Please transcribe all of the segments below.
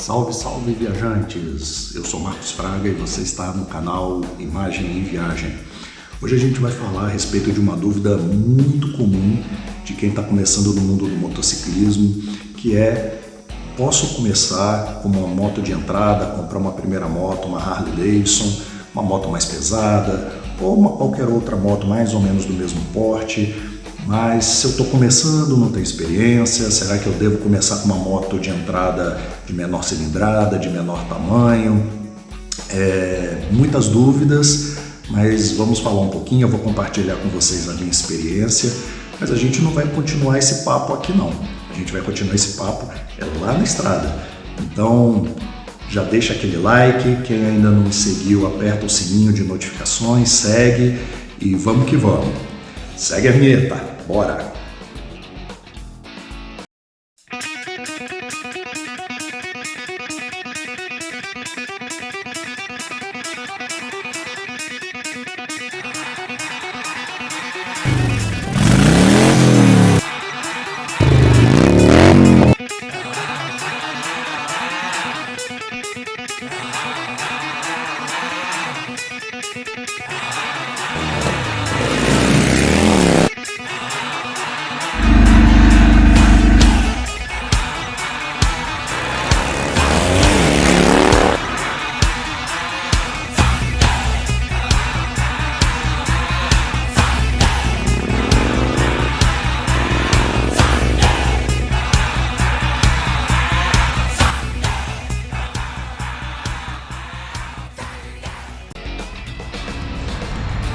Salve, salve viajantes! Eu sou Marcos Fraga e você está no canal Imagem e Viagem. Hoje a gente vai falar a respeito de uma dúvida muito comum de quem está começando no mundo do motociclismo, que é: posso começar com uma moto de entrada, comprar uma primeira moto, uma Harley Davidson, uma moto mais pesada ou qualquer outra moto mais ou menos do mesmo porte? Mas se eu estou começando, não tenho experiência, será que eu devo começar com uma moto de entrada de menor cilindrada, de menor tamanho? Muitas dúvidas, mas vamos falar um pouquinho, eu vou compartilhar com vocês a minha experiência, mas a gente não vai continuar esse papo aqui não, a gente vai continuar esse papo lá na estrada. Então já deixa aquele like, quem ainda não me seguiu aperta o sininho de notificações, segue e vamos que vamos. Segue a vinheta, bora!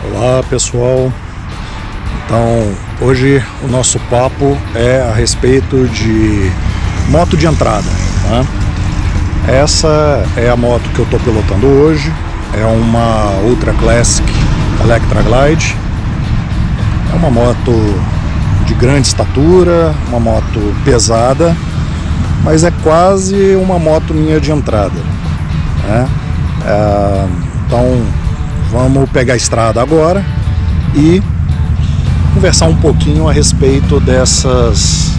Olá pessoal, então hoje o nosso papo é a respeito de moto de entrada, tá? Essa é a moto que eu estou pilotando hoje, é uma Ultra Classic Electra Glide, é uma moto de grande estatura, uma moto pesada, mas é quase uma moto minha de entrada, né? Então vamos pegar a estrada agora e conversar um pouquinho a respeito dessas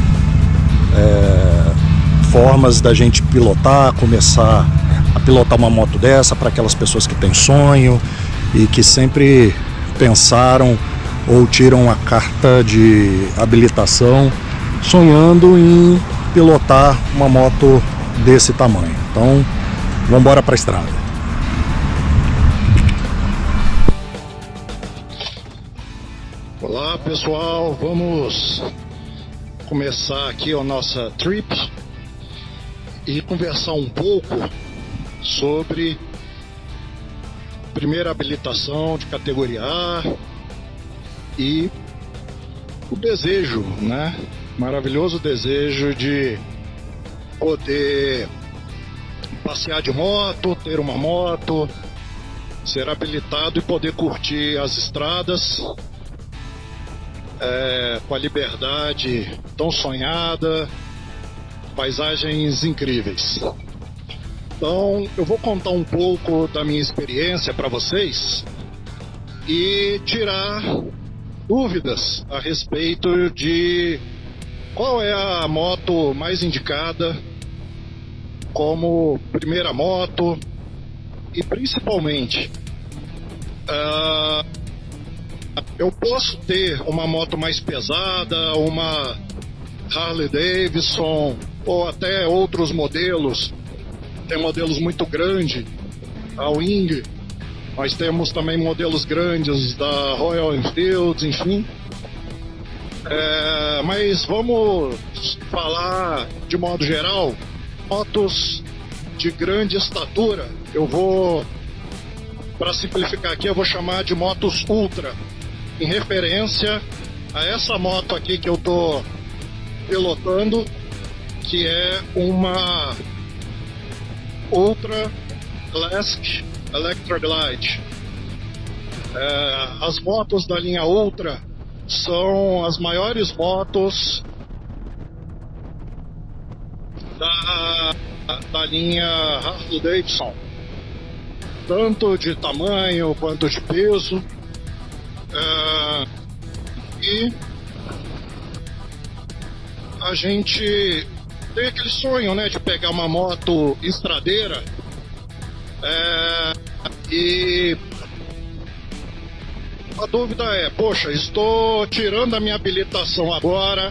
formas da gente pilotar, começar a pilotar uma moto dessa para aquelas pessoas que têm sonho e que sempre pensaram ou tiram a carta de habilitação sonhando em pilotar uma moto desse tamanho. Então vamos embora para a estrada. Olá pessoal, vamos começar aqui a nossa trip e conversar um pouco sobre primeira habilitação de categoria A e o desejo, né? Maravilhoso desejo de poder passear de moto, ter uma moto, ser habilitado e poder curtir as estradas com a liberdade tão sonhada, paisagens incríveis. Então eu vou contar um pouco da minha experiência para vocês e tirar dúvidas a respeito de qual é a moto mais indicada como primeira moto e principalmente eu posso ter uma moto mais pesada, uma Harley Davidson ou até outros modelos. Tem modelos muito grandes, a Wing, nós temos também modelos grandes da Royal Enfield, enfim. Mas vamos falar de modo geral, motos de grande estatura. Eu vou, para simplificar aqui, eu vou chamar de motos Ultra, em referência a essa moto aqui que eu tô pilotando, que é uma Ultra Classic Electra Glide. As motos da linha Ultra são as maiores motos da linha Harley Davidson, tanto de tamanho quanto de peso. E a gente tem aquele sonho, né, de pegar uma moto estradeira, e a dúvida é, poxa, estou tirando a minha habilitação agora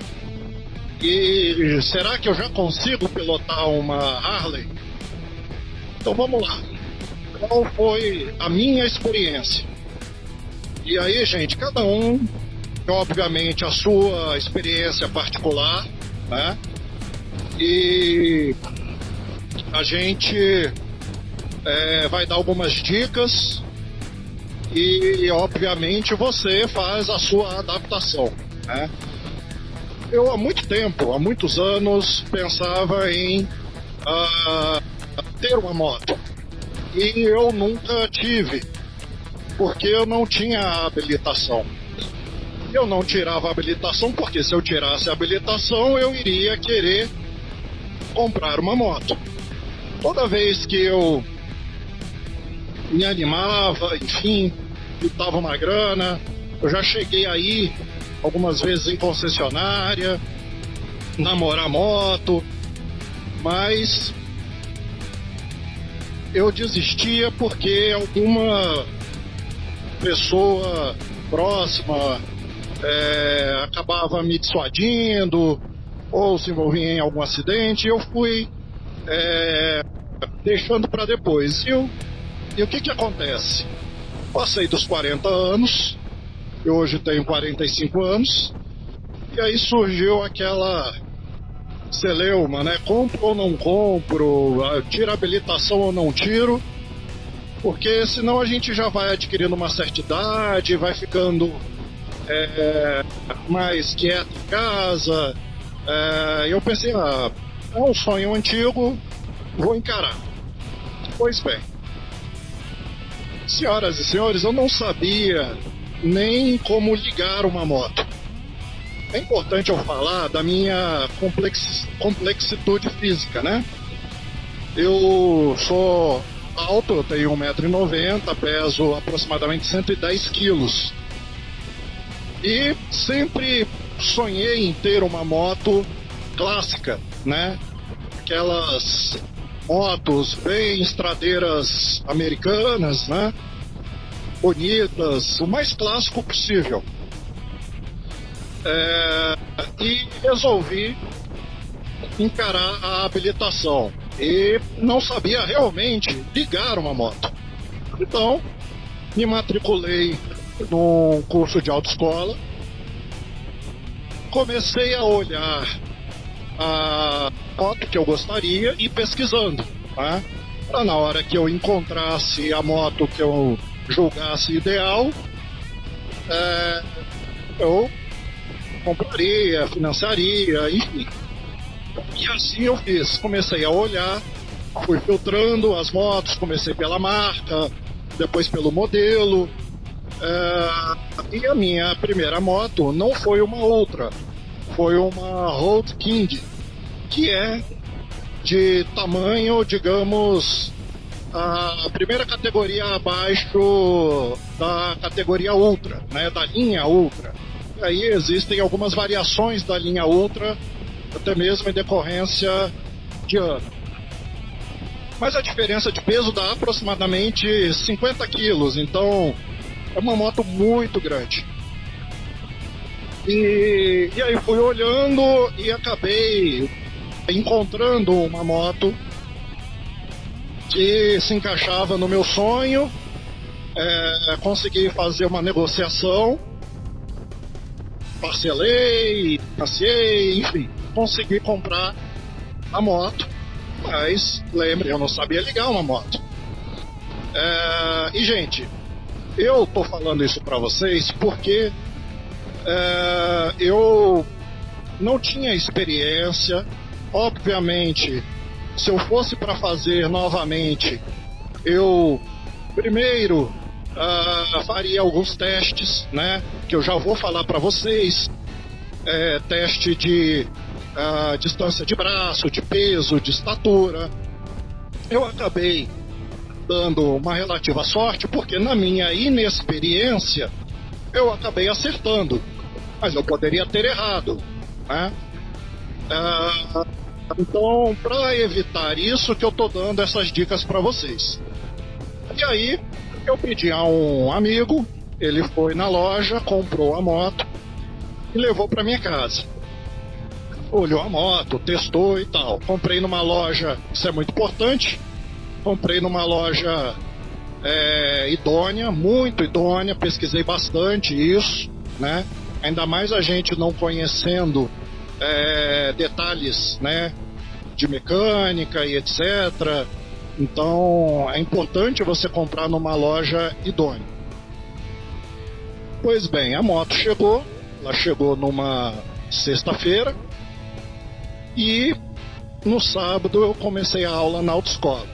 e será que eu já consigo pilotar uma Harley? Então vamos lá. Qual foi a minha experiência? E aí, gente, cada um, obviamente, a sua experiência particular, né? E a gente vai dar algumas dicas e, obviamente, você faz a sua adaptação, né? Eu, há muito tempo, há muitos anos, pensava em ter uma moto. E eu nunca tive, porque eu não tinha habilitação. Eu não tirava a habilitação, porque se eu tirasse a habilitação, eu iria querer comprar uma moto. Toda vez que eu me animava, enfim, juntava uma grana, eu já cheguei aí algumas vezes em concessionária, namorar moto, mas eu desistia porque alguma pessoa próxima acabava me dissuadindo ou se envolvia em algum acidente, e eu fui deixando para depois. E o que acontece? Passei dos 40 anos, eu hoje tenho 45 anos, e aí surgiu aquela celeuma, né? Compro ou não compro, tiro a habilitação ou não tiro, porque senão a gente já vai adquirindo uma certa idade, vai ficando mais quieto em casa. Eu pensei, é um sonho antigo, vou encarar. Pois bem, senhoras e senhores, eu não sabia nem como ligar uma moto. É importante eu falar da minha complexitude física, né? Eu sou alto, eu tenho 1,90 m, peso aproximadamente 110 quilos. E sempre sonhei em ter uma moto clássica, né? Aquelas motos bem estradeiras americanas, né? Bonitas, o mais clássico possível. E resolvi encarar a habilitação e não sabia realmente ligar uma moto. Então, me matriculei num curso de autoescola, comecei a olhar a moto que eu gostaria e pesquisando, tá? Para na hora que eu encontrasse a moto que eu julgasse ideal, eu compraria, financiaria, enfim. E assim eu fiz. Comecei a olhar, fui filtrando as motos, comecei pela marca, depois pelo modelo. E a minha primeira moto não foi uma outra, foi uma Road King, que é de tamanho, digamos, a primeira categoria abaixo da categoria Ultra, né, da linha Ultra. E aí existem algumas variações da linha Ultra, até mesmo em decorrência de ano. Mas a diferença de peso dá aproximadamente 50 quilos, então é uma moto muito grande. E aí fui olhando e acabei encontrando uma moto que se encaixava no meu sonho. Consegui fazer uma negociação, parcelei, financiei, enfim, consegui comprar a moto. Mas lembre, eu não sabia ligar uma moto. E gente, eu tô falando isso para vocês porque eu não tinha experiência. Obviamente, se eu fosse para fazer novamente, eu primeiro faria alguns testes, né? Que eu já vou falar para vocês. Teste de distância de braço, de peso, de estatura. Eu acabei dando uma relativa sorte, porque na minha inexperiência eu acabei acertando, mas eu poderia ter errado, né? Então, para evitar isso que eu tô dando essas dicas para vocês. E aí, eu pedi a um amigo, ele foi na loja, comprou a moto e levou para minha casa. Olhou a moto, testou e tal. Comprei numa loja, isso é muito importante, comprei numa loja idônea, muito idônea, pesquisei bastante isso, né? Ainda mais a gente não conhecendo detalhes, né, de mecânica e etc. Então é importante você comprar numa loja idônea. Pois bem, a moto chegou, ela chegou numa sexta-feira e no sábado eu comecei a aula na autoescola.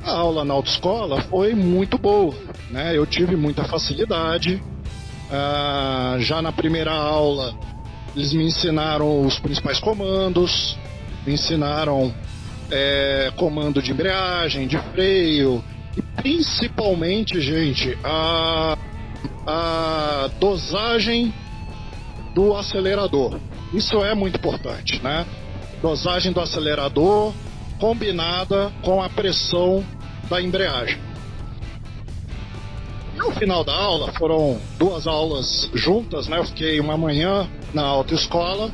A aula na autoescola foi muito boa, né? Eu tive muita facilidade. Já na primeira aula eles me ensinaram os principais comandos, me ensinaram comando de embreagem, de freio e principalmente, gente, a dosagem do acelerador. Isso é muito importante, né? Dosagem do acelerador combinada com a pressão da embreagem. No final da aula, foram 2 aulas juntas, né? Eu fiquei uma manhã na autoescola.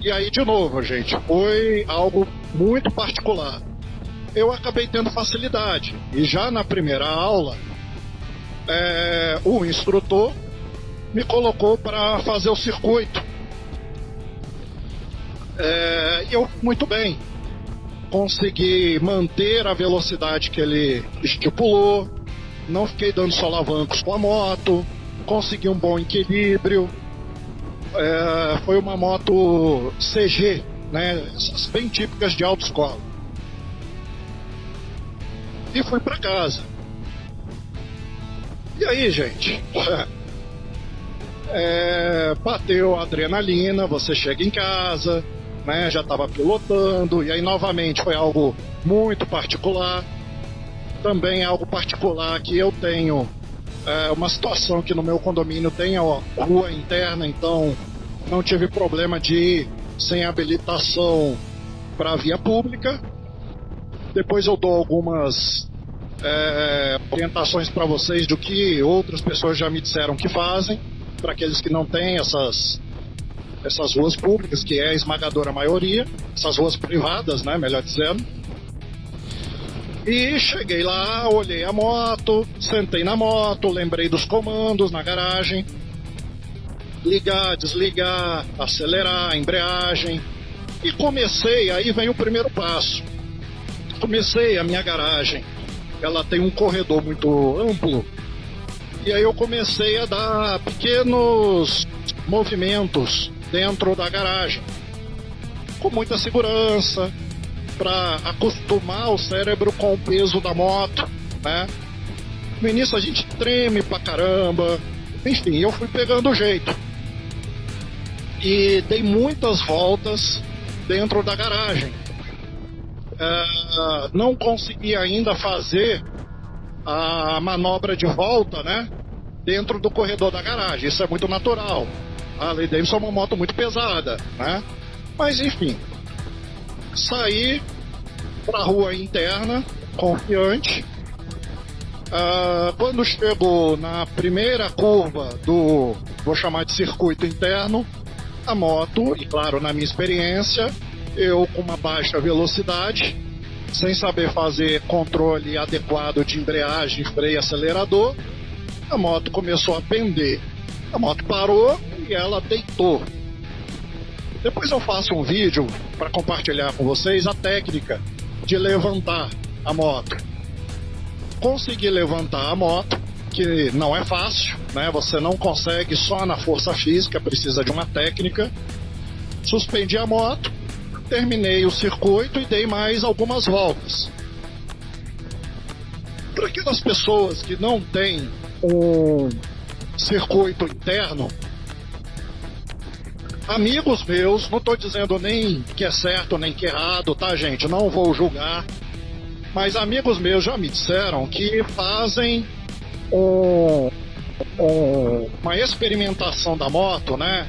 E aí, de novo, gente, foi algo muito particular. Eu acabei tendo facilidade. E já na primeira aula, o instrutor me colocou para fazer o circuito. E eu, muito bem, consegui manter a velocidade que ele estipulou, não fiquei dando solavancos com a moto, consegui um bom equilíbrio. Foi uma moto CG, né, essas bem típicas de autoescola. E fui para casa. E aí, gente, bateu a adrenalina, você chega em casa, né, já estava pilotando, e aí novamente foi algo muito particular. Também algo particular que eu tenho uma situação que no meu condomínio tem a rua interna, então não tive problema de ir sem habilitação para a via pública. Depois eu dou algumas orientações para vocês do que outras pessoas já me disseram que fazem, para aqueles que não têm essas ruas públicas, que é a esmagadora maioria, essas ruas privadas, né, melhor dizendo. E cheguei lá, olhei a moto, sentei na moto, lembrei dos comandos na garagem: ligar, desligar, acelerar, embreagem. E comecei, aí vem o primeiro passo. Comecei a minha garagem, ela tem um corredor muito amplo, e aí eu comecei a dar pequenos movimentos dentro da garagem, com muita segurança, para acostumar o cérebro com o peso da moto, né? No início a gente treme pra caramba, enfim, eu fui pegando o jeito. E dei muitas voltas dentro da garagem. Não consegui ainda fazer a manobra de volta, né, dentro do corredor da garagem. Isso é muito natural. A Harley Davidson é uma moto muito pesada, né? Mas enfim, saí para a rua interna, confiante. Quando chegou na primeira curva do, vou chamar de circuito interno, a moto, e claro, na minha experiência, eu com uma baixa velocidade, sem saber fazer controle adequado de embreagem, freio e acelerador, a moto começou a pender. A moto parou e ela deitou. Depois eu faço um vídeo para compartilhar com vocês a técnica de levantar a moto. Consegui levantar a moto, que não é fácil, né? Você não consegue só na força física, precisa de uma técnica. Suspendi a moto, terminei o circuito e dei mais algumas voltas. Para aquelas pessoas que não têm um circuito interno, amigos meus, não estou dizendo nem que é certo nem que é errado, tá, gente? Não vou julgar. Mas amigos meus já me disseram que fazem uma experimentação da moto, né?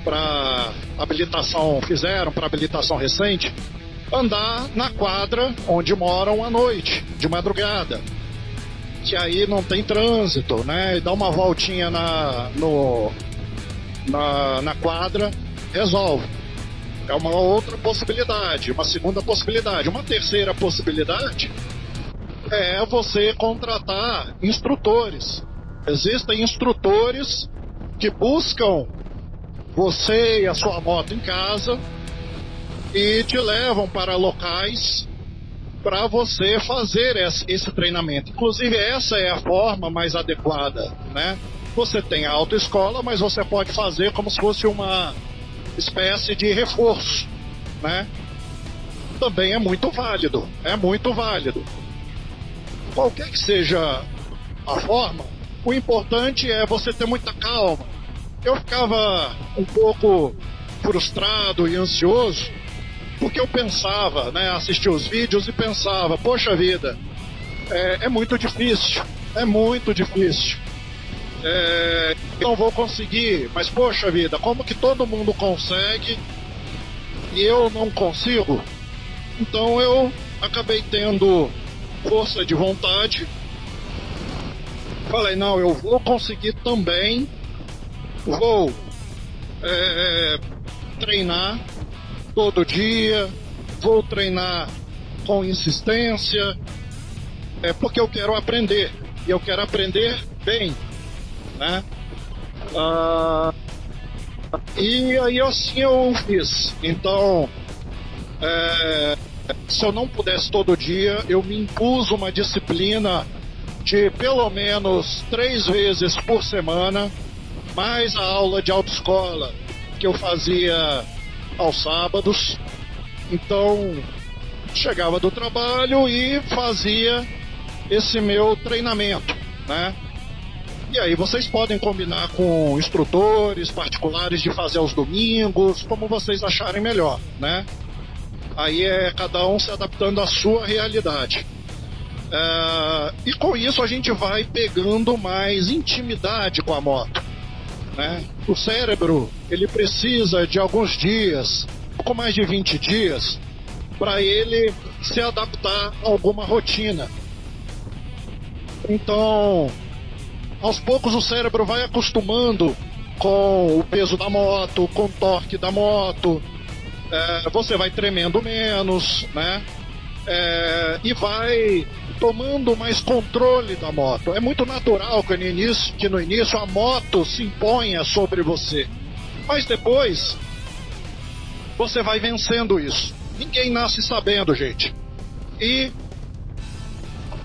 para habilitação, fizeram para habilitação recente, andar na quadra onde moram à noite, de madrugada, que aí não tem trânsito, né? E dá uma voltinha na quadra, resolve. É uma outra possibilidade, uma segunda possibilidade. Uma terceira possibilidade é você contratar instrutores. Existem instrutores que buscam você e a sua moto em casa e te levam para locais para você fazer esse treinamento. Inclusive, essa é a forma mais adequada, né? Você tem a autoescola, mas você pode fazer como se fosse uma espécie de reforço, né? Também é muito válido, Qualquer que seja a forma, o importante é você ter muita calma. Eu ficava um pouco frustrado e ansioso, porque eu pensava, né, assistia os vídeos e pensava, poxa vida, é muito difícil, não vou conseguir, mas poxa vida, como que todo mundo consegue e eu não consigo? Então eu acabei tendo força de vontade, falei, não, eu vou conseguir também, vou treinar todo dia, vou treinar com insistência, porque eu quero aprender, e eu quero aprender bem, né? E aí assim eu fiz. Então, se eu não pudesse todo dia, eu me impus uma disciplina de pelo menos 3 vezes por semana, mais a aula de autoescola que eu fazia aos sábados. Então, chegava do trabalho e fazia esse meu treinamento, né? E aí vocês podem combinar com instrutores particulares de fazer aos domingos, como vocês acharem melhor, né? Aí é cada um se adaptando à sua realidade. E com isso a gente vai pegando mais intimidade com a moto, né? O cérebro, ele precisa de alguns dias, pouco mais de 20 dias, para ele se adaptar a alguma rotina. Então, aos poucos o cérebro vai acostumando com o peso da moto, com o torque da moto, você vai tremendo menos, né? E vai tomando mais controle da moto. É muito natural que no início a moto se imponha sobre você, mas depois você vai vencendo isso. Ninguém nasce sabendo, gente, e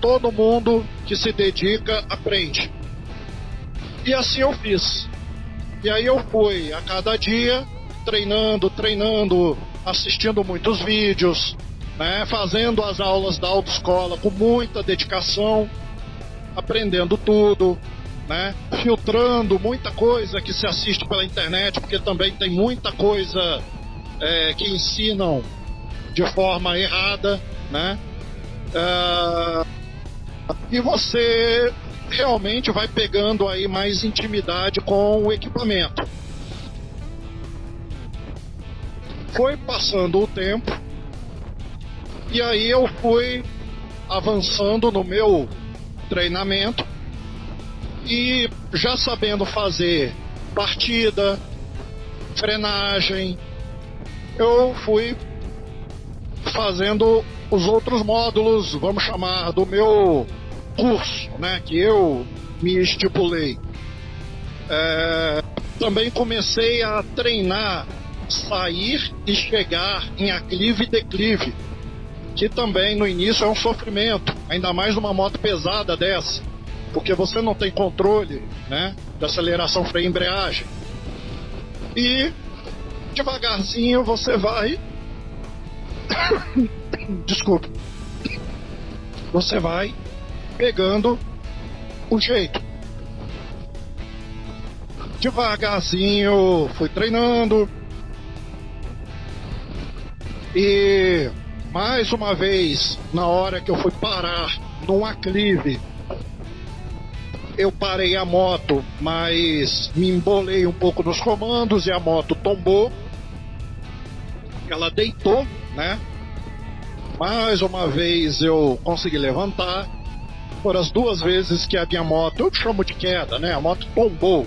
todo mundo que se dedica aprende. E assim eu fiz. E aí eu fui a cada dia treinando, assistindo muitos vídeos, né, fazendo as aulas da autoescola com muita dedicação, aprendendo tudo, né, filtrando muita coisa que se assiste pela internet, porque também tem muita coisa que ensinam de forma errada, né? E você realmente vai pegando aí mais intimidade com o equipamento. Foi passando o tempo e aí eu fui avançando no meu treinamento e já sabendo fazer partida, frenagem, eu fui fazendo os outros módulos, vamos chamar, do meu curso, né, que eu me estipulei. Também comecei a treinar sair e chegar em aclive e declive, que também no início é um sofrimento, ainda mais numa moto pesada dessa, porque você não tem controle, né, de aceleração, freio e embreagem, e devagarzinho você vai desculpa, você vai pegando o jeito. Devagarzinho fui treinando e mais uma vez, na hora que eu fui parar num aclive, eu parei a moto, mas me embolei um pouco nos comandos e a moto tombou. Ela deitou, né? Mais uma vez eu consegui levantar. Foram as 2 vezes que a minha moto, eu chamo de queda, né? A moto tombou.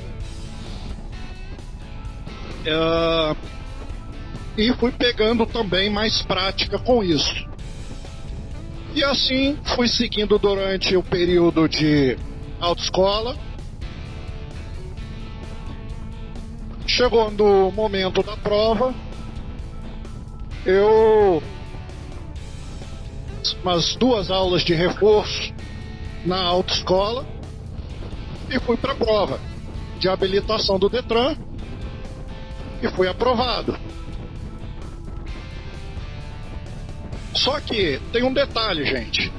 E fui pegando também mais prática com isso. E assim fui seguindo durante o período de autoescola. Chegou no momento da prova, umas 2 aulas de reforço na autoescola e fui para a prova de habilitação do Detran e fui aprovado. Só que tem um detalhe, gente.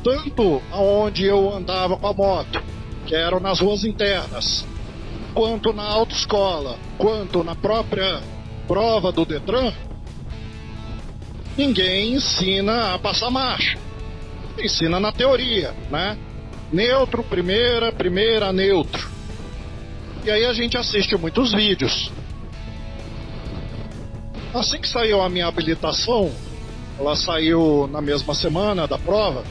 Tanto onde eu andava com a moto, que eram nas ruas internas, quanto na autoescola, quanto na própria prova do Detran, ninguém ensina a passar marcha. Ensina na teoria, né? Neutro, primeira, neutro. E aí a gente assiste muitos vídeos. Assim que saiu a minha habilitação, ela saiu na mesma semana da prova,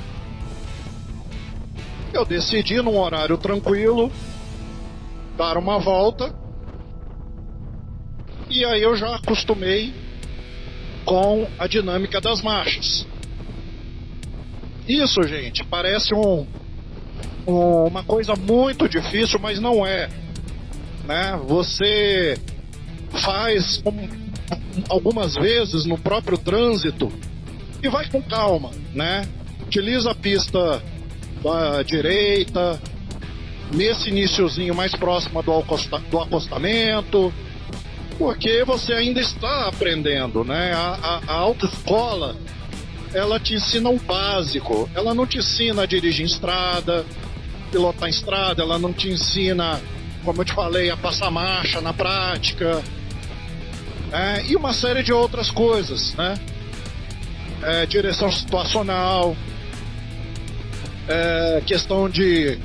eu decidi, num horário tranquilo, dar uma volta. E aí eu já acostumei com a dinâmica das marchas. Isso, gente, parece uma coisa muito difícil, mas não é, né? Você faz algumas vezes no próprio trânsito e vai com calma, né? Utiliza a pista da direita, nesse iniciozinho mais próximo do acostamento, porque você ainda está aprendendo, né? A autoescola, ela te ensina o básico, ela não te ensina a dirigir em estrada, pilotar em estrada, ela não te ensina, como eu te falei, a passar marcha na prática, e uma série de outras coisas, né? Direção situacional, questão de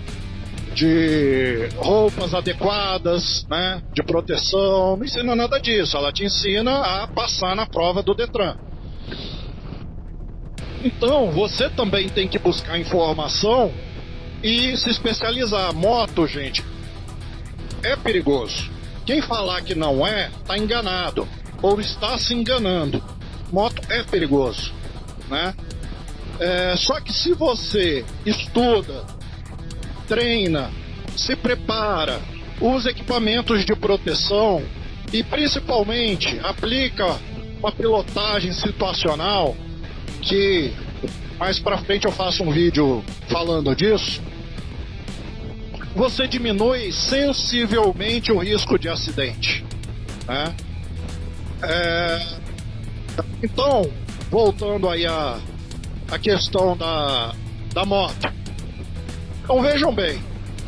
roupas adequadas, né? De proteção, não ensina nada disso, ela te ensina a passar na prova do Detran. Então, você também tem que buscar informação e se especializar. Moto, gente, é perigoso. Quem falar que não é, está enganado ou está se enganando. Moto é perigoso, né? Só que se você estuda, treina, se prepara, usa equipamentos de proteção e principalmente aplica uma pilotagem situacional, que mais pra frente eu faço um vídeo falando disso, você diminui sensivelmente o risco de acidente, né? Então, voltando aí a questão da moto. Então vejam bem,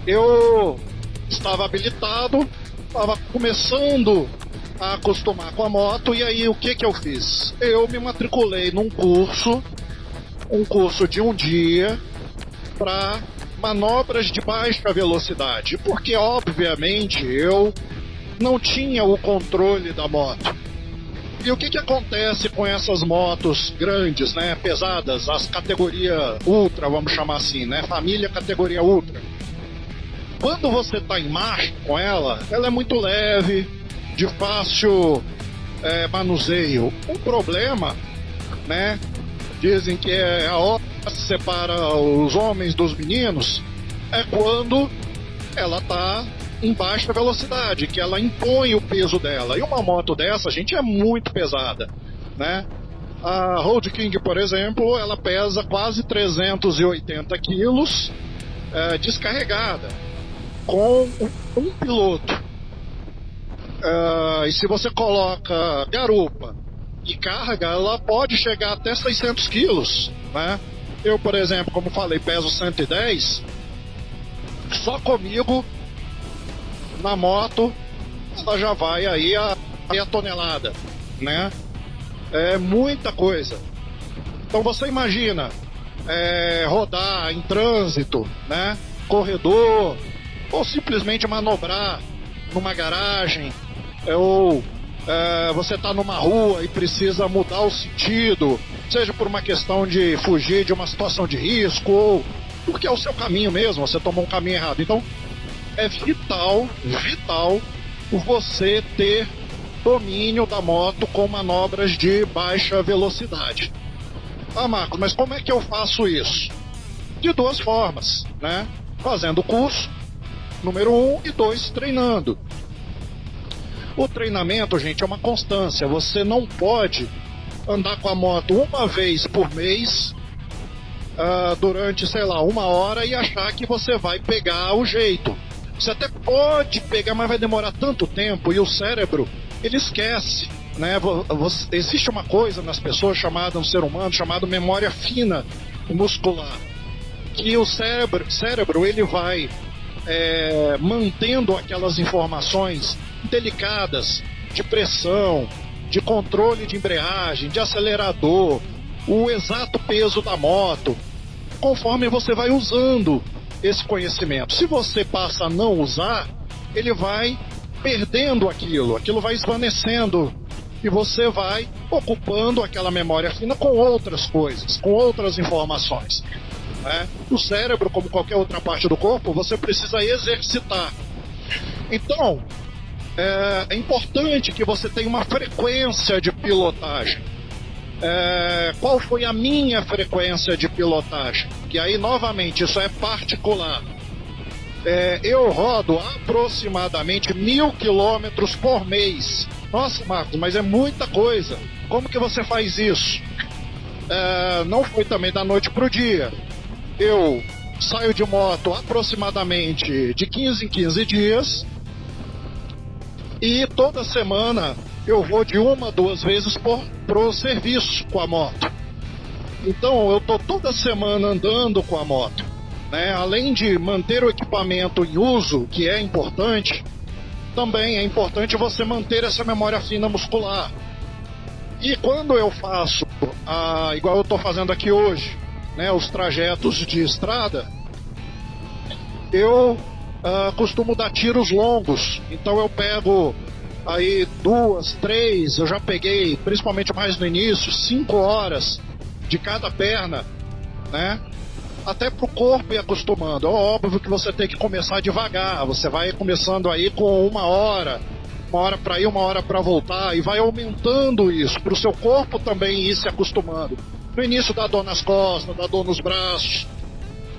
eu estava habilitado, estava começando a acostumar com a moto, e aí o que eu fiz? Eu me matriculei num curso, de um dia, para manobras de baixa velocidade, porque obviamente eu não tinha o controle da moto. E o que acontece com essas motos grandes, né, pesadas, as categoria ultra, vamos chamar assim, né, família categoria ultra? Quando você está em marcha com ela é muito leve, de fácil manuseio. Um problema, né, dizem que é a hora que separa os homens dos meninos, é quando ela está em baixa velocidade, que ela impõe o peso dela. E uma moto dessa, gente, é muito pesada, né? A Road King, por exemplo, ela pesa quase 380 quilos descarregada, com um piloto. E se você coloca garupa e carga, ela pode chegar até 600 quilos, né? Eu, por exemplo, como falei, peso 110, só comigo na moto ela já vai aí a tonelada, né? É muita coisa. Então você imagina rodar em trânsito, né? corredor, ou simplesmente manobrar numa garagem, ou você está numa rua e precisa mudar o sentido, seja por uma questão de fugir de uma situação de risco, ou porque é o seu caminho mesmo, você tomou um caminho errado. Então, é vital você ter domínio da moto com manobras de baixa velocidade. Ah, Marcos, mas como é que eu faço isso? De duas formas, né? Fazendo o curso, número 1, e 2, treinando. O treinamento, gente, é uma constância. Você não pode andar com a moto uma vez por mês durante, sei lá, 1 hora e achar que você vai pegar o jeito. Você até pode pegar, mas vai demorar tanto tempo e o cérebro, ele esquece, né? Existe uma coisa nas pessoas chamada, no ser humano, chamada memória fina muscular, que o cérebro ele vai mantendo aquelas informações delicadas de pressão, de controle de embreagem, de acelerador, o exato peso da moto, conforme você vai usando esse conhecimento. Se você passa a não usar, ele vai perdendo aquilo vai esvanecendo e você vai ocupando aquela memória fina com outras coisas, com outras informações. O cérebro, como qualquer outra parte do corpo, você precisa exercitar. Então, é importante que você tenha uma frequência de pilotagem. Qual foi a minha frequência de pilotagem? Que aí, novamente, isso é particular. Eu rodo aproximadamente 1.000 quilômetros por mês. Nossa, Marcos, mas é muita coisa. Como que você faz isso? Não foi também da noite pro dia. Eu saio de moto aproximadamente de 15 em 15 dias e toda semana eu vou de 1 a 2 vezes pro serviço com a moto. Então eu tô toda semana andando com a moto, né? Além de manter o equipamento em uso, que é importante, também é importante você manter essa memória fina muscular. E quando eu faço, igual eu tô fazendo aqui hoje, né, os trajetos de estrada, eu costumo dar tiros longos. Então eu pego aí 2, 3, eu já peguei, principalmente mais no início, 5 horas de cada perna, né? Até pro corpo ir acostumando. É óbvio que você tem que começar devagar. Você vai começando aí com 1 hora, 1 hora para ir, 1 hora para voltar, e vai aumentando isso, para o seu corpo também ir se acostumando. No início dá dor nas costas, dá dor nos braços.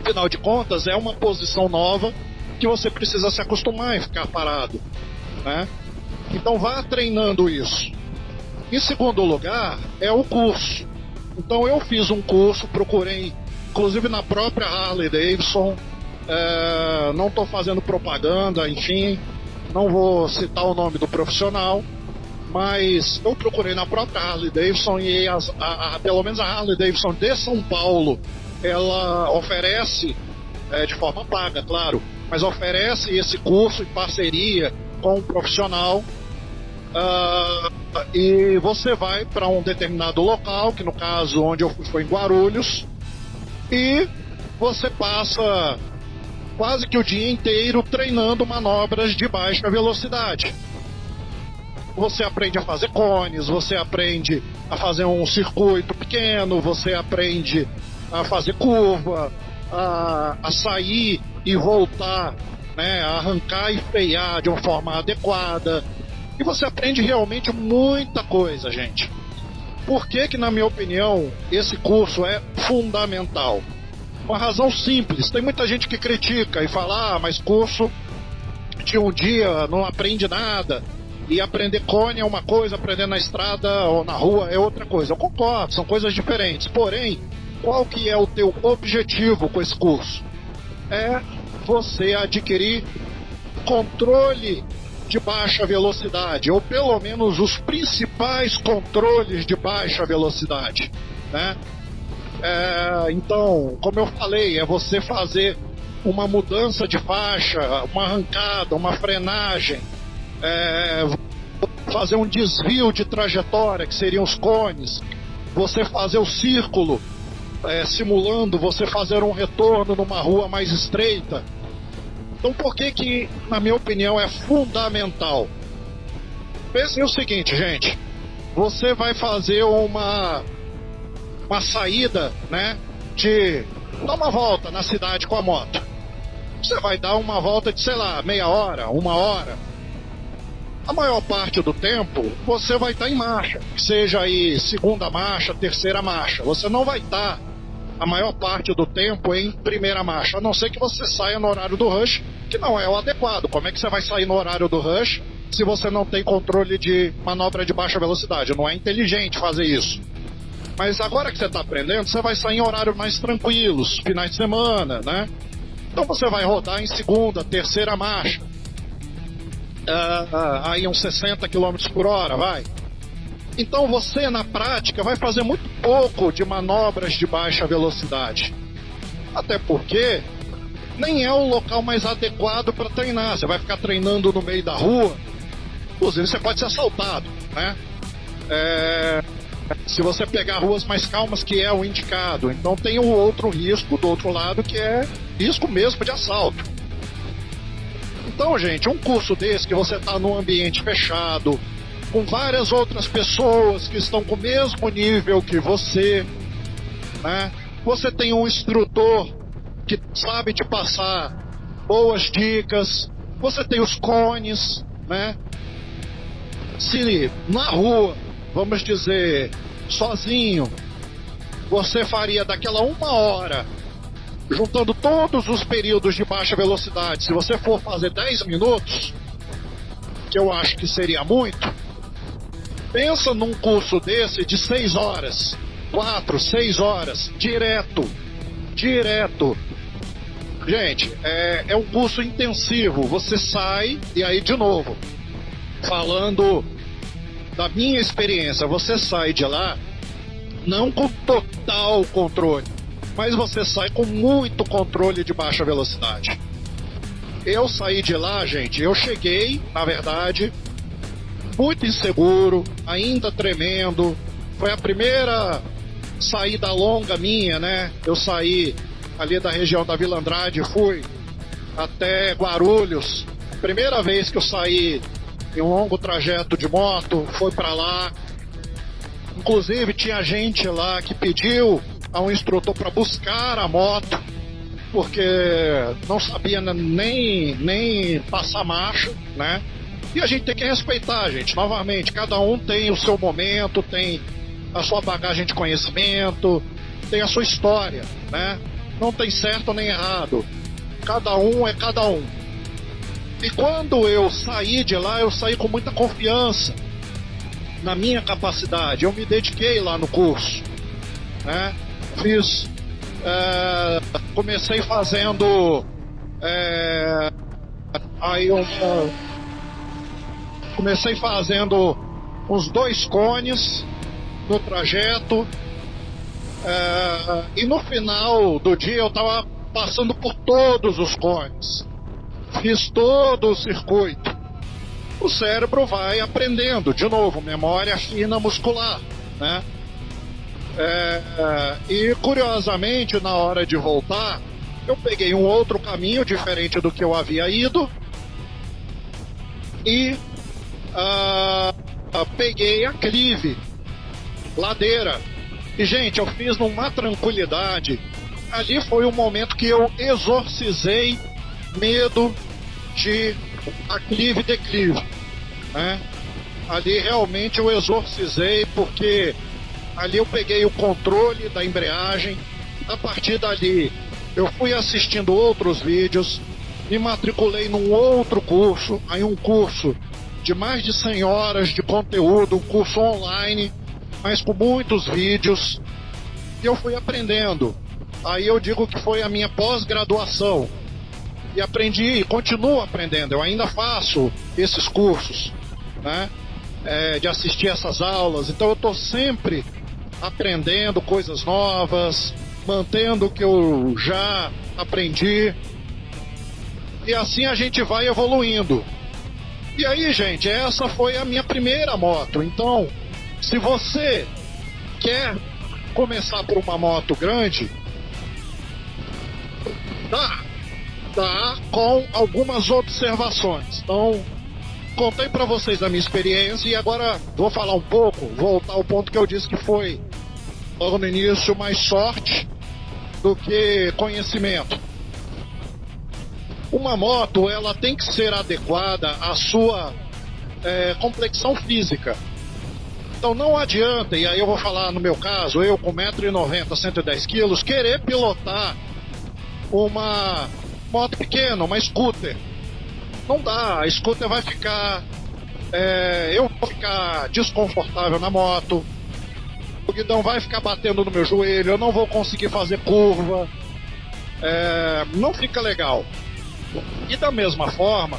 Afinal de contas, é uma posição nova que você precisa se acostumar e ficar parado, né? Então vá treinando isso. Em segundo lugar, é o curso. Então eu fiz um curso, procurei, inclusive na própria Harley Davidson, não estou fazendo propaganda, enfim, não vou citar o nome do profissional, mas eu procurei na própria Harley Davidson e pelo menos a Harley Davidson de São Paulo, ela oferece, de forma paga, claro, mas oferece esse curso em parceria com um profissional, e você vai para um determinado local, que no caso onde eu fui foi em Guarulhos, e você passa quase que o dia inteiro treinando manobras de baixa velocidade. Você aprende a fazer cones, você aprende a fazer um circuito pequeno, você aprende a fazer curva, a sair e voltar, né, a arrancar e frear de uma forma adequada. E você aprende realmente muita coisa, gente. Por que, na minha opinião, esse curso é fundamental? Uma razão simples. Tem muita gente que critica e fala, mas curso de um dia não aprende nada. E aprender cone é uma coisa, aprender na estrada ou na rua é outra coisa. Eu concordo, são coisas diferentes. Porém, qual que é o teu objetivo com esse curso? É você adquirir controle de baixa velocidade, ou pelo menos os principais controles de baixa velocidade, né? Então, como eu falei, é você fazer uma mudança de faixa, uma arrancada, uma frenagem, fazer um desvio de trajetória, que seriam os cones, você fazer o círculo, simulando você fazer um retorno numa rua mais estreita. Então por que, na minha opinião, é fundamental? Pensem o seguinte, gente. Você vai fazer uma saída, né? De dar uma volta na cidade com a moto. Você vai dar uma volta de, sei lá, meia hora, uma hora. A maior parte do tempo você vai estar em marcha, seja aí segunda marcha, terceira marcha. Você não vai estar a maior parte do tempo em primeira marcha, a não ser que você saia no horário do rush, que não é o adequado. Como é que você vai sair no horário do rush se você não tem controle de manobra de baixa velocidade? Não é inteligente fazer isso. Mas agora que você está aprendendo, você vai sair em horários mais tranquilos, finais de semana, né? Então você vai rodar em segunda, terceira marcha. Aí uns 60 km por hora, vai. Então você, na prática, vai fazer muito pouco de manobras de baixa velocidade. Até porque nem é o local mais adequado para treinar. Você vai ficar treinando no meio da rua. Inclusive, você pode ser assaltado, né? Se você pegar ruas mais calmas, que é o indicado. Então tem um outro risco do outro lado, que é risco mesmo de assalto. Então, gente, um curso desse que você está num ambiente fechado, com várias outras pessoas que estão com o mesmo nível que você, né? Você tem um instrutor que sabe te passar boas dicas, você tem os cones, né? Se na rua, vamos dizer, sozinho, você faria daquela uma hora, juntando todos os períodos de baixa velocidade, se você for fazer 10 minutos, que eu acho que seria muito, pensa num curso desse de 6 horas, 4, 6 horas, direto. Gente, é um curso intensivo, você sai, e aí de novo, falando da minha experiência, você sai de lá não com total controle, mas você sai com muito controle de baixa velocidade. Eu saí de lá, gente, eu cheguei, na verdade, muito inseguro, ainda tremendo. Foi a primeira saída longa minha, né? Eu saí ali da região da Vila Andrade, fui até Guarulhos. Primeira vez que eu saí em um longo trajeto de moto, foi para lá. Inclusive tinha gente lá que pediu a um instrutor para buscar a moto, porque não sabia nem passar marcha, né? E a gente tem que respeitar, gente, novamente, cada um tem o seu momento, tem a sua bagagem de conhecimento, tem a sua história, né? Não tem certo nem errado, cada um é cada um. E quando eu saí de lá, eu saí com muita confiança na minha capacidade, eu me dediquei lá no curso, né? Comecei fazendo comecei fazendo uns 2 cones no trajeto, e no final do dia eu estava passando por todos os cones, fiz todo o circuito. O cérebro vai aprendendo, de novo, memória fina muscular, né? E curiosamente, na hora de voltar, eu peguei um outro caminho diferente do que eu havia ido e peguei a clive, ladeira. E, gente, eu fiz numa tranquilidade. Ali foi o momento que eu exorcizei medo de aclive e declive, né? Ali realmente eu exorcizei, porque ali eu peguei o controle da embreagem. A partir dali eu fui assistindo outros vídeos, me matriculei num outro curso, aí um curso de mais de 100 horas de conteúdo, um curso online, mas com muitos vídeos, e eu fui aprendendo. Aí eu digo que foi a minha pós-graduação, e aprendi e continuo aprendendo. Eu ainda faço esses cursos, né? De assistir essas aulas, então eu estou sempre aprendendo coisas novas, mantendo o que eu já aprendi, e assim a gente vai evoluindo. E aí, gente, essa foi a minha primeira moto. Então, se você quer começar por uma moto grande, tá? Com algumas observações. Então, contei para vocês a minha experiência e agora vou falar um pouco, voltar ao ponto que eu disse que foi, logo no início, mais sorte do que conhecimento. Uma moto, ela tem que ser adequada à sua complexão física. Então não adianta, e aí eu vou falar no meu caso, eu com 1,90m, 110 kg, querer pilotar uma moto pequena, uma scooter. Não dá, a scooter vai ficar... eu vou ficar desconfortável na moto, o guidão vai ficar batendo no meu joelho, eu não vou conseguir fazer curva, não fica legal. E da mesma forma,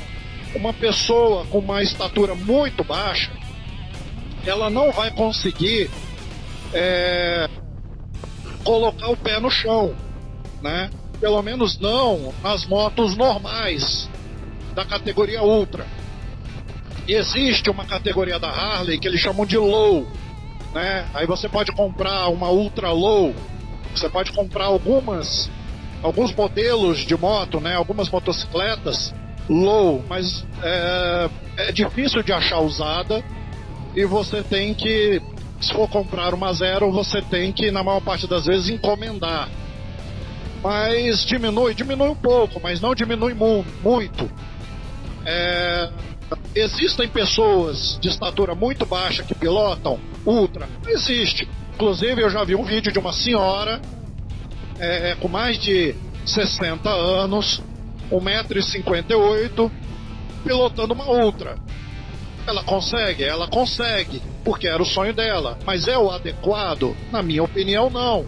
uma pessoa com uma estatura muito baixa, ela não vai conseguir colocar o pé no chão, né? Pelo menos não nas motos normais da categoria Ultra. Existe uma categoria da Harley que eles chamam de Low, né? Aí você pode comprar uma Ultra Low, você pode comprar alguns modelos de moto, né? Algumas motocicletas Low, mas é difícil de achar usada e você tem que, se for comprar uma zero, você tem que, na maior parte das vezes, encomendar. Mas diminui um pouco, mas não diminui muito. Existem pessoas de estatura muito baixa que pilotam Ultra? Existe. Inclusive eu já vi um vídeo de uma senhora com mais de 60 anos, 1,58 m, pilotando uma Ultra. Ela consegue? Ela consegue, porque era o sonho dela. Mas é o adequado? Na minha opinião, não.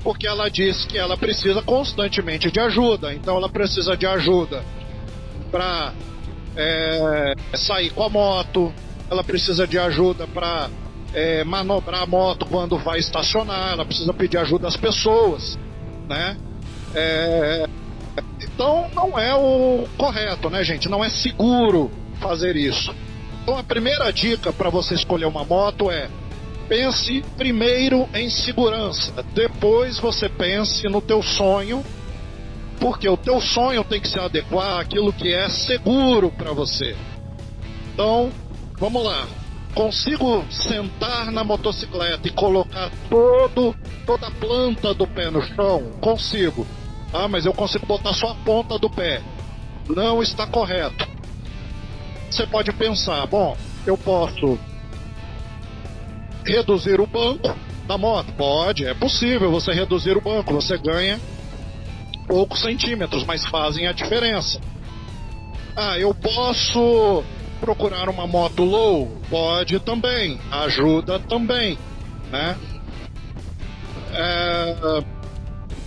Porque ela diz que ela precisa constantemente de ajuda. Então ela precisa de ajuda para sair com a moto, ela precisa de ajuda para manobrar a moto quando vai estacionar, ela precisa pedir ajuda às pessoas, né? Então não é o correto, né, gente? Não é seguro fazer isso. Então a primeira dica para você escolher uma moto é: pense primeiro em segurança, depois você pense no teu sonho, porque o teu sonho tem que se adequar àquilo que é seguro para você. Então, vamos lá. Consigo sentar na motocicleta e colocar toda a planta do pé no chão? Consigo. Ah, mas eu consigo botar só a ponta do pé. Não está correto. Você pode pensar, bom, eu posso reduzir o banco da moto? Pode, é possível você reduzir o banco, você ganha poucos centímetros, mas fazem a diferença. Ah, eu posso procurar uma moto low? Pode também, ajuda também, né?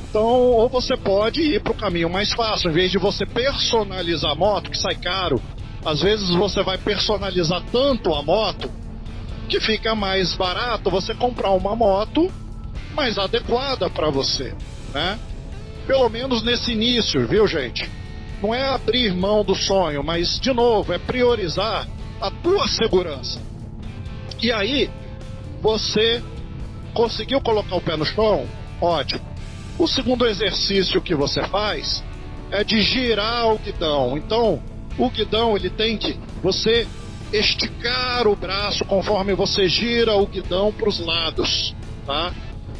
Então, ou você pode ir para o caminho mais fácil, em vez de você personalizar a moto, que sai caro. Às vezes você vai personalizar tanto a moto que fica mais barato você comprar uma moto mais adequada para você, né? Pelo menos nesse início, viu, gente? Não é abrir mão do sonho, mas, de novo, é priorizar a tua segurança. E aí, você conseguiu colocar o pé no chão? Ótimo. O segundo exercício que você faz é de girar o guidão. Então, o guidão, ele tem que você esticar o braço conforme você gira o guidão para os lados, tá?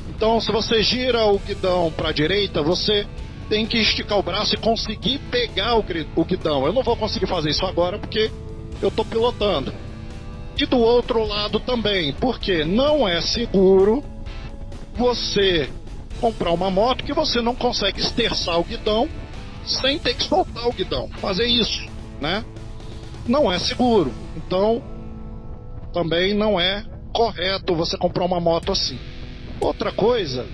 Então, se você gira o guidão para a direita, você tem que esticar o braço e conseguir pegar o guidão. Eu não vou conseguir fazer isso agora porque eu estou pilotando. E do outro lado também, porque não é seguro você comprar uma moto que você não consegue esterçar o guidão sem ter que soltar o guidão. Fazer isso, né? Não é seguro. Então, também não é correto você comprar uma moto assim. Outra coisa,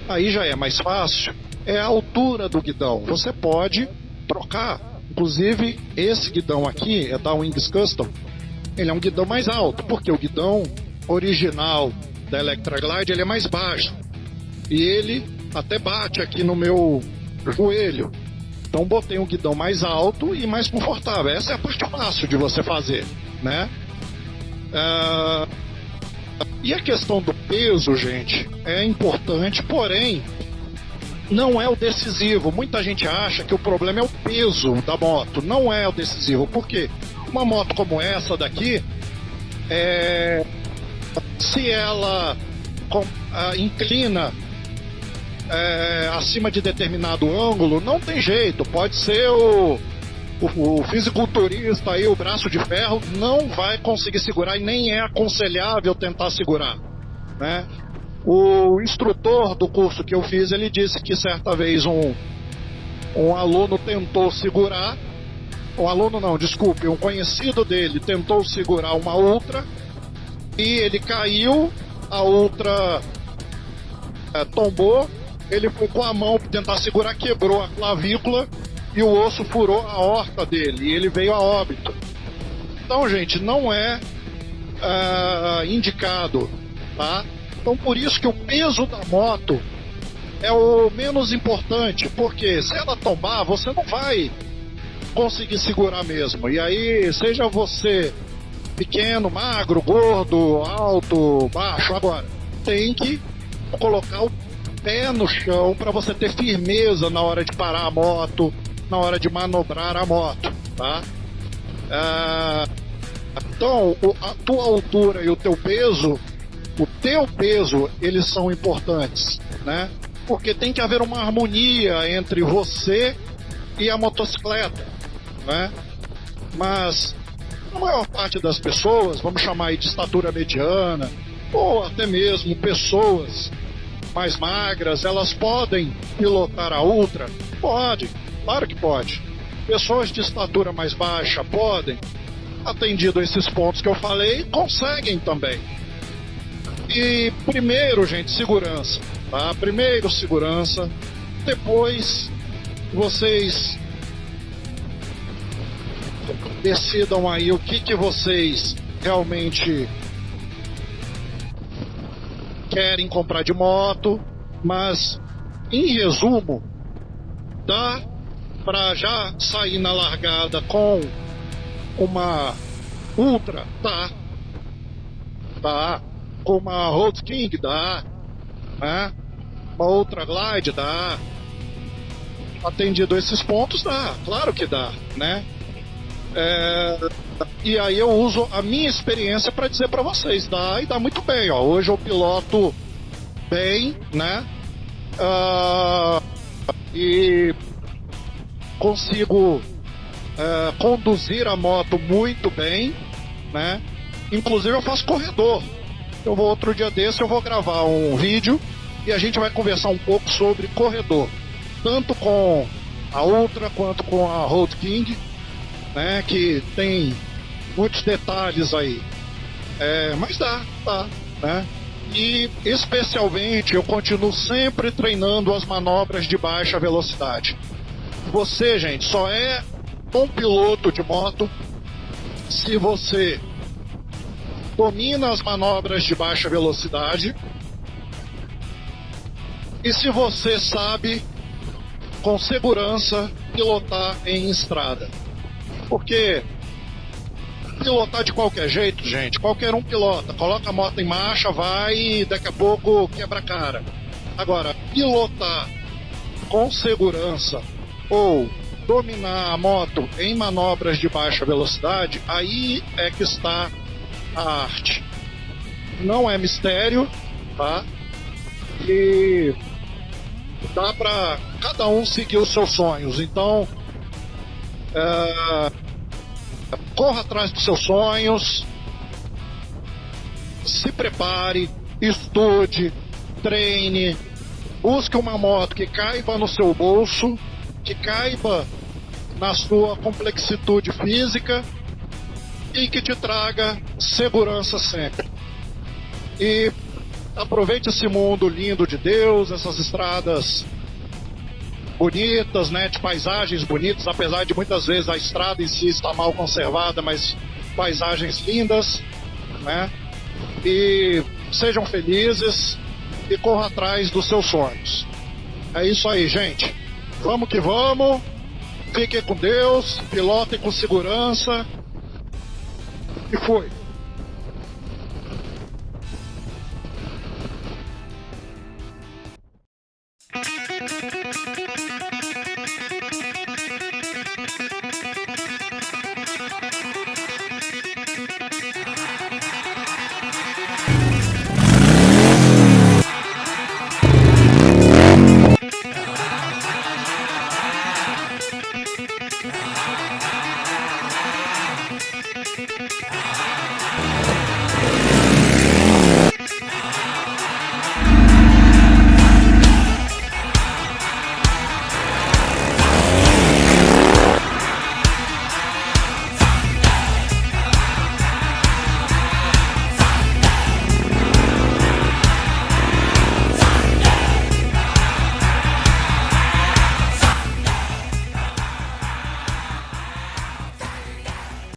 aí já é mais fácil, é a altura do guidão. Você pode trocar. Inclusive, esse guidão aqui é da Wings Custom. Ele é um guidão mais alto, porque o guidão original da Electra Glide ele é mais baixo. E ele até bate aqui no meu joelho. Então botei um guidão mais alto e mais confortável. Essa é a parte fácil de você fazer, né? E a questão do peso, gente, é importante, porém não é o decisivo. Muita gente acha que o problema é o peso da moto. Não é o decisivo. Por quê? Uma moto como essa daqui, se ela inclina acima de determinado ângulo, não tem jeito. Pode ser o fisiculturista aí, o braço de ferro, não vai conseguir segurar e nem é aconselhável tentar segurar, né? O instrutor do curso que eu fiz, ele disse que certa vez um aluno tentou segurar, um conhecido dele tentou segurar uma Ultra e ele caiu, a Ultra tombou, ele foi com a mão para tentar segurar, quebrou a clavícula e o osso furou a aorta dele e ele veio a óbito. Então, gente, não é indicado, tá? Então, por isso que o peso da moto é o menos importante, porque se ela tombar, você não vai conseguir segurar mesmo. E aí, seja você pequeno, magro, gordo, alto, baixo, agora tem que colocar o pé no chão para você ter firmeza na hora de parar a moto, na hora de manobrar a moto, tá? Então, a tua altura e o teu peso, eles são importantes, né? Porque tem que haver uma harmonia entre você e a motocicleta, né? Mas a maior parte das pessoas, vamos chamar aí de estatura mediana, ou até mesmo pessoas mais magras, elas podem pilotar a Ultra? Pode, claro que pode. Pessoas de estatura mais baixa podem, atendido esses pontos que eu falei, conseguem também. E primeiro, gente, segurança, tá? Primeiro segurança, depois vocês decidam aí o que vocês realmente querem comprar de moto, mas em resumo, dá para já sair na largada com uma Ultra, tá? Com uma Road King, dá, né? Uma Ultra Glide, dá. Atendido esses pontos, dá, claro que dá, né? E aí eu uso a minha experiência para dizer para vocês, dá e dá muito bem, ó. Hoje eu piloto bem, né? E consigo conduzir a moto muito bem, né? Inclusive eu faço corredor. Eu vou outro dia desse, eu vou gravar um vídeo e a gente vai conversar um pouco sobre corredor, tanto com a Ultra quanto com a Road King, né? Que tem muitos detalhes aí, mas dá, né? E especialmente eu continuo sempre treinando as manobras de baixa velocidade. Você, gente, só é um piloto de moto se você domina as manobras de baixa velocidade e se você sabe com segurança pilotar em estrada. Porque pilotar de qualquer jeito, gente, qualquer um pilota, coloca a moto em marcha, vai e daqui a pouco quebra a cara. Agora, pilotar com segurança ou dominar a moto em manobras de baixa velocidade, aí é que está a arte. Não é mistério, tá? E dá para cada um seguir os seus sonhos. Então, corra atrás dos seus sonhos, se prepare, estude, treine, busque uma moto que caiba no seu bolso, que caiba na sua complexitude física e que te traga segurança sempre. E aproveite esse mundo lindo de Deus, essas estradas bonitas, né, de paisagens bonitas, apesar de muitas vezes a estrada em si estar mal conservada, mas paisagens lindas, né? E sejam felizes e corram atrás dos seus sonhos. É isso aí, gente. Vamos que vamos. Fiquem com Deus, pilotem com segurança. E foi.